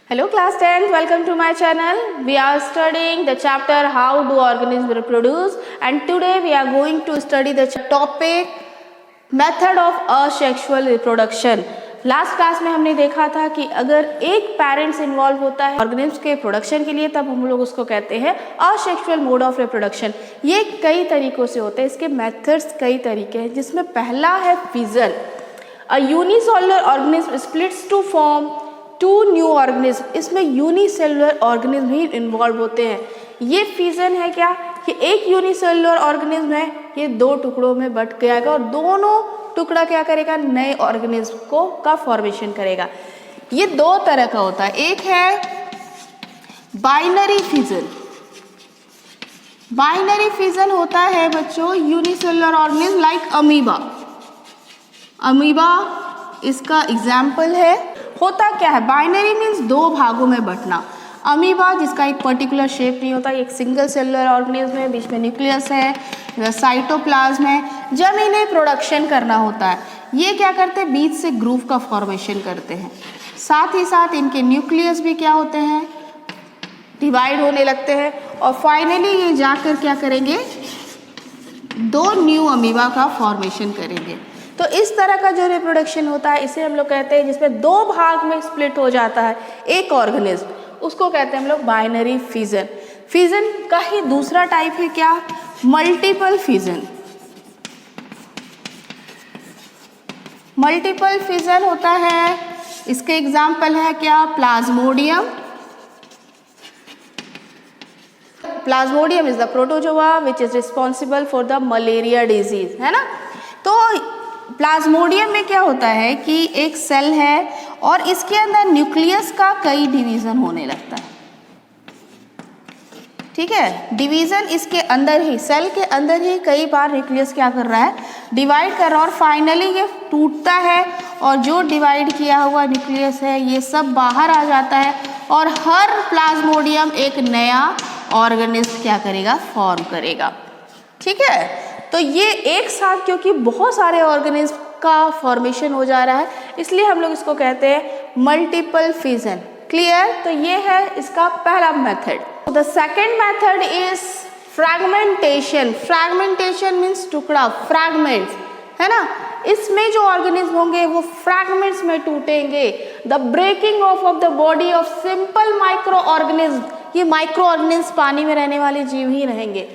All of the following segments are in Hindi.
Hello class 10th, welcome to my channel. We are studying the chapter how do organisms reproduce, and today we are going to study the topic method of asexual reproduction. Last class में हमने देखा था कि अगर एक पेरेंट्स इन्वॉल्व होता है ऑर्गेनिम्स के प्रोडक्शन के लिए तब हम लोग उसको कहते हैं असेक्सुअल मोड ऑफ रिप्रोडक्शन. ये कई तरीकों से होते हैं, इसके मेथड्स कई तरीके हैं, जिसमें पहला है fission. A unicellular organism splits to form two new organism. इसमें यूनिसेलुलर ऑर्गेनिज्म ही इन्वॉल्व होते हैं. ये फिजन है क्या कि एक यूनिसेलुलर ऑर्गेनिज्म है, ये दो टुकड़ों में बट जाएगा और दोनों टुकड़ा क्या करेगा, नए ऑर्गेनिज्म को का फॉर्मेशन करेगा. ये दो तरह का होता है. एक है बाइनरी फिजन. बाइनरी फिजन होता है बच्चों unicellular organism like amoeba. Amoeba इसका एग्जाम्पल है. होता क्या है, बाइनरी मीन्स दो भागों में बंटना. अमीबा जिसका एक पर्टिकुलर शेप नहीं होता, एक सिंगल सेलुलर ऑर्गेनिज्म है, बीच में न्यूक्लियस है, साइटोप्लाज्म है. जब इन्हें प्रोडक्शन करना होता है ये क्या करते हैं, बीच से ग्रूव का फॉर्मेशन करते हैं. साथ ही साथ इनके न्यूक्लियस भी क्या होते हैं, डिवाइड होने लगते हैं और फाइनली ये जाकर क्या करेंगे, दो न्यू अमीबा का फॉर्मेशन करेंगे. तो इस तरह का जो रिप्रोडक्शन होता है इसे हम लोग कहते हैं, जिसमें दो भाग में स्प्लिट हो जाता है एक ऑर्गेनिज्म, उसको कहते हैं हम लोग बाइनरी फिजन. फिजन का ही दूसरा टाइप है क्या, मल्टीपल फिजन. मल्टीपल फिजन होता है, इसके एग्जाम्पल है क्या, Plasmodium. Plasmodium is the protozoa which is responsible for the malaria disease, है ना. तो प्लाज्मोडियम में क्या होता है कि एक सेल है और इसके अंदर न्यूक्लियस का कई डिवीजन होने लगता है. ठीक है, डिवीजन इसके अंदर ही, सेल के अंदर ही कई बार न्यूक्लियस क्या कर रहा है, डिवाइड कर रहा है और फाइनली ये टूटता है और जो डिवाइड किया हुआ न्यूक्लियस है ये सब बाहर आ जाता है और हर प्लाज्मोडियम एक नया ऑर्गेनिज्म क्या करेगा, फॉर्म करेगा. ठीक है, तो ये एक साथ क्योंकि बहुत सारे ऑर्गेनिज्म का फॉर्मेशन हो जा रहा है इसलिए हम लोग इसको कहते हैं मल्टीपल फिजन. क्लियर. तो ये है इसका पहला method. The second method is fragmentation. Fragmentation means टुकड़ा, फ्रैगमेंट्स, है ना. इसमें जो ऑर्गेनिज्म होंगे वो फ्रैगमेंट्स में टूटेंगे. The breaking of the body of simple micro organism. ये माइक्रो ऑर्गेनिज्म पानी में रहने वाले जीव ही रहेंगे.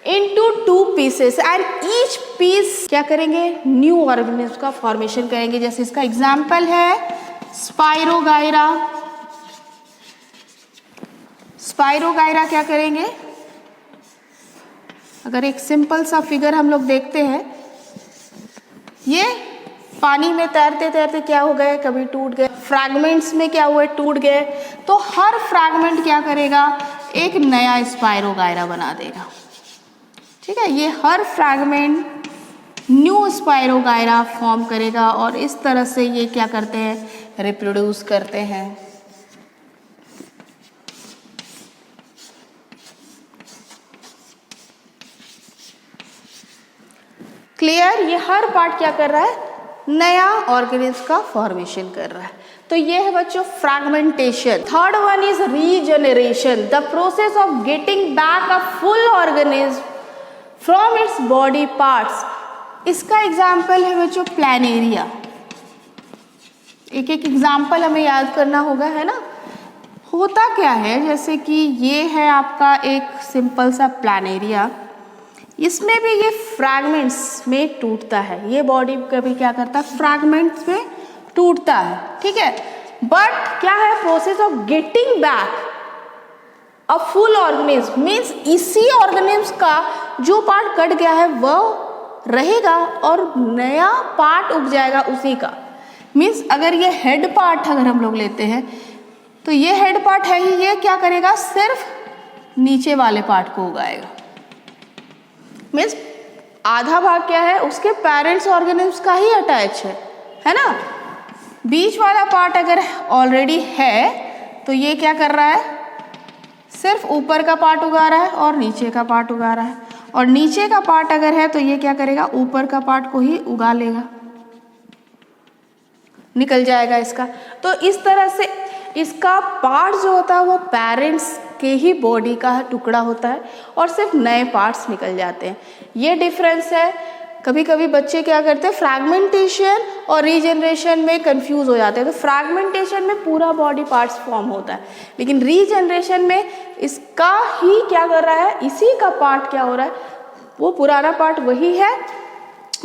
into two pieces and each piece क्या करेंगे, न्यू ऑर्गेनिज्म का फॉर्मेशन करेंगे. जैसे इसका एग्जाम्पल है स्पाइरोगाइरा. स्पाइरोगाइरा क्या करेंगे, अगर एक सिंपल सा फिगर हम लोग देखते हैं, ये पानी में तैरते तैरते क्या हो गए, कभी टूट गए, फ्रैगमेंट्स में क्या हुए, टूट गए. तो हर फ्रैगमेंट क्या करेगा, एक नया स्पाइरोगाइरा बना देगा. ठीक है, ये हर फ्रैगमेंट न्यू स्पाइरोगाइरा फॉर्म करेगा और इस तरह से ये क्या करते हैं, रिप्रोड्यूस करते हैं. क्लियर. ये हर पार्ट क्या कर रहा है, नया ऑर्गेनिज्म का फॉर्मेशन कर रहा है. तो ये है बच्चों fragmentation. Third one is regeneration. The process of getting back a full organism from its body parts. इसका एग्जाम्पल है बच्चों प्लानेरिया. एक एक एग्जाम्पल हमें याद करना होगा, है ना. होता क्या है, जैसे कि ये है आपका एक सिंपल सा प्लानेरिया. इसमें भी ये फ्रैगमेंट्स में टूटता है. ये बॉडी कभी क्या करता है, फ्रैगमेंट्स में टूटता है. ठीक है, बट क्या है, process of getting back a full organism means इसी ऑर्गेनिज्म का जो पार्ट कट गया है वह रहेगा और नया पार्ट उग जाएगा उसी का. मीन्स अगर ये हेड पार्ट अगर हम लोग लेते हैं तो ये हेड पार्ट है ही, ये क्या करेगा, सिर्फ नीचे वाले पार्ट को उगाएगा. मीन्स आधा भाग क्या है, उसके पेरेंट्स ऑर्गेनिज्म का ही अटैच है ना. बीच वाला पार्ट अगर ऑलरेडी है तो ये क्या कर रहा है, सिर्फ ऊपर का पार्ट उगा रहा है और नीचे का पार्ट उगा रहा है. और नीचे का पार्ट अगर है तो ये क्या करेगा, ऊपर का पार्ट को ही उगा लेगा, निकल जाएगा इसका. तो इस तरह से इसका पार्ट जो होता है वो पेरेंट्स के ही बॉडी का टुकड़ा होता है और सिर्फ नए पार्ट्स निकल जाते हैं। ये डिफरेंस है। कभी कभी बच्चे क्या करते हैं, फ्रैगमेंटेशन और रीजनरेशन में कंफ्यूज हो जाते हैं। तो फ्रैगमेंटेशन में पूरा बॉडी पार्ट्स फॉर्म होता है, लेकिन रीजनरेशन में इसका ही क्या कर रहा है, इसी का पार्ट क्या हो रहा है, वो पुराना पार्ट वही है,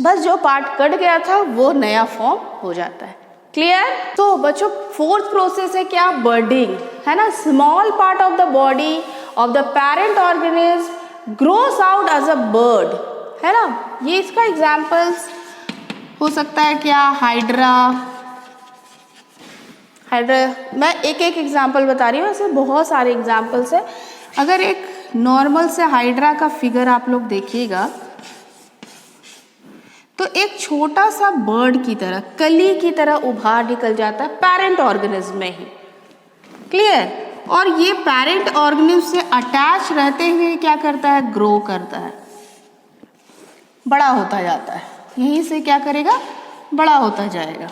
बस जो पार्ट कट गया था वो नया फॉर्म हो जाता है। क्लियर? तो बच्चों फोर्थ प्रोसेस है क्या, बर्डिंग, है ना। Small part of the body of the parent organism grows out as a bud, है ना। ये इसका एग्जाम्पल्स हो सकता है क्या, हाइड्रा। मैं एक एक एग्जाम्पल बता रही हूँ, ऐसे बहुत सारे एग्जाम्पल्स है। अगर एक नॉर्मल से हाइड्रा का फिगर आप लोग देखिएगा तो एक छोटा सा बर्ड की तरह, कली की तरह उभार निकल जाता है पेरेंट ऑर्गेनिज्म में ही। क्लियर? और ये पेरेंट ऑर्गेनिज्म से अटैच रहते हुए क्या करता है, ग्रो करता है, बड़ा होता जाता है। यहीं से क्या करेगा, बड़ा होता जाएगा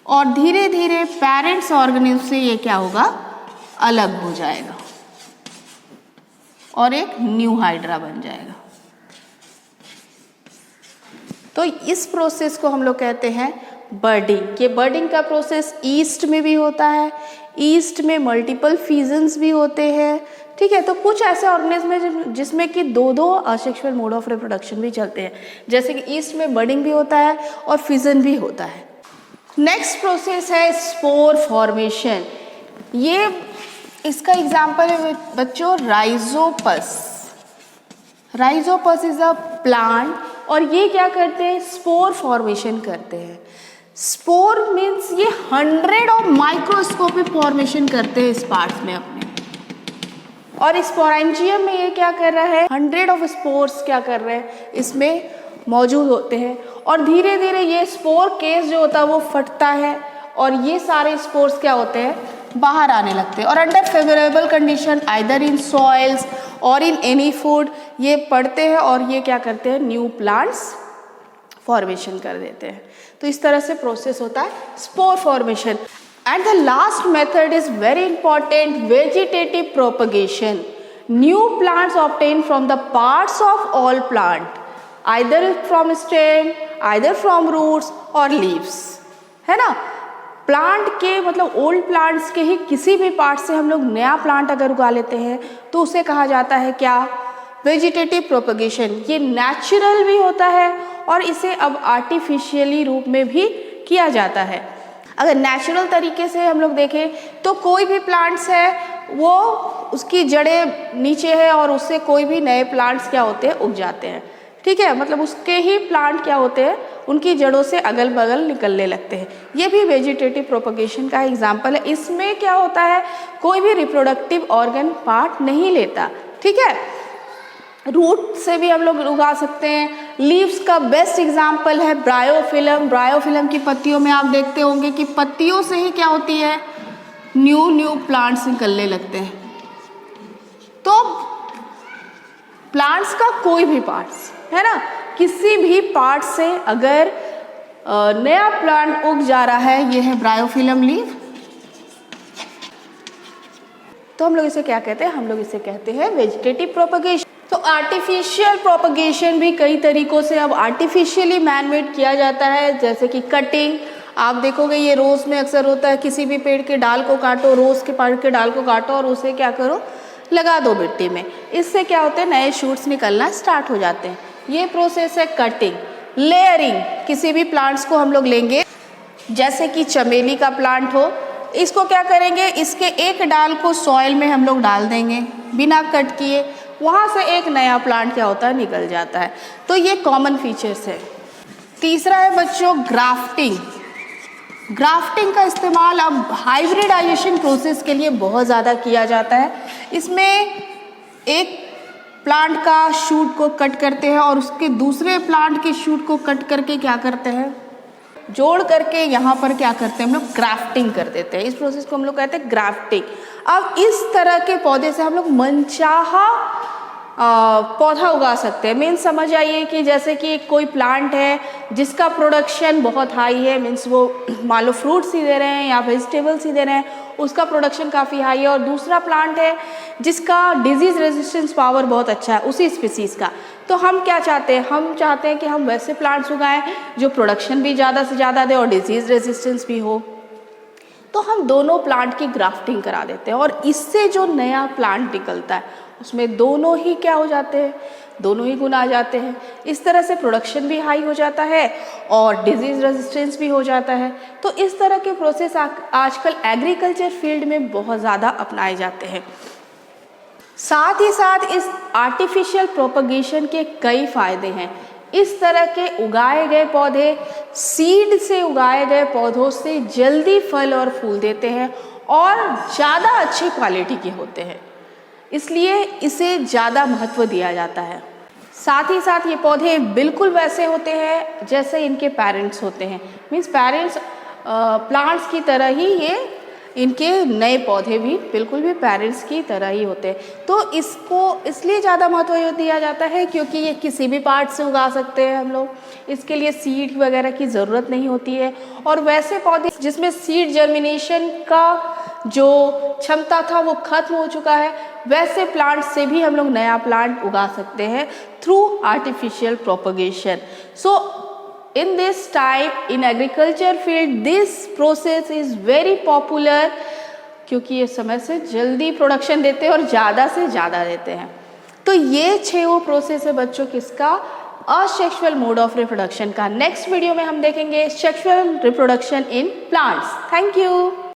और धीरे धीरे पेरेंट्स ऑर्गेनिज्म से ये क्या होगा, अलग हो जाएगा और एक न्यू हाइड्रा बन जाएगा। तो इस प्रोसेस को हम लोग कहते हैं बर्डिंग। ये बर्डिंग का प्रोसेस ईस्ट में भी होता है, ईस्ट में मल्टीपल फीजन्स भी होते हैं। ठीक है, तो कुछ ऐसे ऑर्गेनिज्म में जिसमें कि दो असेक्सुअल मोड ऑफ रिप्रोडक्शन भी चलते हैं, जैसे कि ईस्ट में बर्डिंग भी होता है और फिजन भी होता है। नेक्स्ट प्रोसेस है स्पोर फॉर्मेशन। ये इसका एग्जाम्पल है बच्चों Rhizopus. Rhizopus is a plant और ये क्या करते हैं, स्पोर फॉर्मेशन करते हैं। स्पोर मीन्स ये 100 ऑफ माइक्रोस्कोपिक फॉर्मेशन करते हैं इस पार्ट्स में अपने, और स्पोरेंजियम में ये क्या कर रहा है, 100 ऑफ स्पोर्स क्या कर रहे हैं, इसमें मौजूद होते हैं और धीरे धीरे ये स्पोर केस जो होता है वो फटता है और ये सारे स्पोर्स क्या होते हैं, बाहर आने लगते हैं और under favourable condition either in soils और इन एनी फूड ये पड़ते हैं और ये क्या करते हैं, न्यू प्लांट्स फॉर्मेशन कर देते हैं। तो इस तरह से प्रोसेस होता है spore formation. And the last method is very important, vegetative propagation. New plants obtain from the parts of all plant, either from stem, either from roots और लीव्स, है ना। प्लांट के मतलब ओल्ड प्लांट्स के ही किसी भी पार्ट से हम लोग नया प्लांट अगर उगा लेते हैं तो उसे कहा जाता है क्या, वेजिटेटिव प्रोपगेशन। ये नेचुरल भी होता है और इसे अब आर्टिफिशियली रूप में भी किया जाता है। अगर नेचुरल तरीके से हम लोग देखें तो कोई भी प्लांट्स है वो उसकी जड़ें नीचे है और उससे कोई भी नए प्लांट्स क्या होते हैं, उग जाते हैं। ठीक है, मतलब उसके ही प्लांट क्या होते हैं, उनकी जड़ों से अगल बगल निकलने लगते हैं। ये भी वेजिटेटिव प्रोपगेशन का एग्जाम्पल है। इसमें क्या होता है, कोई भी रिप्रोडक्टिव ऑर्गन पार्ट नहीं लेता। ठीक है, रूट से भी हम लोग उगा सकते हैं। लीव्स का बेस्ट एग्जाम्पल है ब्रायोफिलम। ब्रायोफिलम की पत्तियों में आप देखते होंगे कि पत्तियों से ही क्या होती है, न्यू प्लांट्स निकलने लगते हैं। तो प्लांट्स का कोई भी पार्ट्स है ना, किसी भी पार्ट से अगर नया प्लांट उग जा रहा है, ये है ब्रायोफिलम लीव, तो हम लोग इसे क्या कहते हैं, हम लोग इसे कहते हैं वेजिटेटिव प्रोपगेशन। तो आर्टिफिशियल प्रोपगेशन भी कई तरीकों से अब आर्टिफिशियली मैनमेड किया जाता है, जैसे कि कटिंग। आप देखोगे ये रोज़ में अक्सर होता है, किसी भी पेड़ के डाल को काटो, रोज़ के पेड़ के डाल को काटो और उसे क्या करो, लगा दो मिट्टी में। इससे क्या होते हैं, नए शूट्स निकलना स्टार्ट हो जाते हैं। ये प्रोसेस है कटिंग। लेयरिंग, किसी भी प्लांट्स को हम लोग लेंगे, जैसे कि चमेली का प्लांट हो, इसको क्या करेंगे, इसके एक डाल को सॉइल में हम लोग डाल देंगे बिना कट किए, वहाँ से एक नया प्लांट क्या होता है, निकल जाता है। तो ये कॉमन फीचर्स है। तीसरा है बच्चों ग्राफ्टिंग। ग्राफ्टिंग का इस्तेमाल अब हाइब्रिडाइजेशन प्रोसेस के लिए बहुत ज़्यादा किया जाता है। इसमें एक प्लांट का शूट को कट करते हैं और उसके दूसरे प्लांट के शूट को कट करके क्या करते हैं, जोड़ करके यहाँ पर क्या करते हैं, हम लोग ग्राफ्टिंग कर देते हैं। इस प्रोसेस को हम लोग कहते हैं ग्राफ्टिंग। अब इस तरह के पौधे से हम लोग मनचाहा पौधा उगा सकते हैं। मीन्स समझ आइए कि जैसे कि कोई प्लांट है जिसका प्रोडक्शन बहुत हाई है, मीन्स वो मान लो फ्रूट्स ही दे रहे हैं या वेजिटेबल्स ही दे रहे हैं, उसका प्रोडक्शन काफ़ी हाई है, और दूसरा प्लांट है जिसका डिजीज़ रेजिस्टेंस पावर बहुत अच्छा है उसी स्पीसीज़ का। तो हम क्या चाहते हैं, हम चाहते हैं कि हम वैसे प्लांट्स उगाएं जो प्रोडक्शन भी ज़्यादा से ज़्यादा दे और डिजीज़ रेजिस्टेंस भी हो। तो हम दोनों प्लांट की ग्राफ्टिंग करा देते हैं, और इससे जो नया प्लांट निकलता है उसमें दोनों ही क्या हो जाते हैं, दोनों ही गुण आ जाते हैं। इस तरह से प्रोडक्शन भी हाई हो जाता है और डिजीज़ रेजिस्टेंस भी हो जाता है। तो इस तरह के प्रोसेस आजकल एग्रीकल्चर फील्ड में बहुत ज़्यादा अपनाए जाते हैं। साथ ही साथ इस आर्टिफिशियल प्रोपगेशन के कई फायदे हैं। इस तरह के उगाए गए पौधे सीड से उगाए गए पौधों से जल्दी फल और फूल देते हैं और ज़्यादा अच्छी क्वालिटी के होते हैं, इसलिए इसे ज़्यादा महत्व दिया जाता है। साथ ही साथ ये पौधे बिल्कुल वैसे होते हैं जैसे इनके पेरेंट्स होते हैं। मीन्स पेरेंट्स प्लांट्स की तरह ही ये इनके नए पौधे भी बिल्कुल भी पेरेंट्स की तरह ही होते हैं। तो इसको इसलिए ज़्यादा महत्व दिया जाता है क्योंकि ये किसी भी पार्ट से उगा सकते हैं हम लोग, इसके लिए सीड वगैरह की ज़रूरत नहीं होती है। और वैसे पौधे जिसमें सीड जर्मिनेशन का जो क्षमता था वो खत्म हो चुका है, वैसे प्लांट से भी हम लोग नया प्लांट उगा सकते हैं through artificial propagation. So in this type in agriculture field this process is very popular क्योंकि ये समय से जल्दी प्रोडक्शन देते हैं और ज़्यादा से ज़्यादा देते हैं। तो ये 6 वो प्रोसेस है बच्चों किसका, असेक्सुअल मोड ऑफ रिप्रोडक्शन का। नेक्स्ट वीडियो में हम देखेंगे sexual reproduction in plants. Thank you.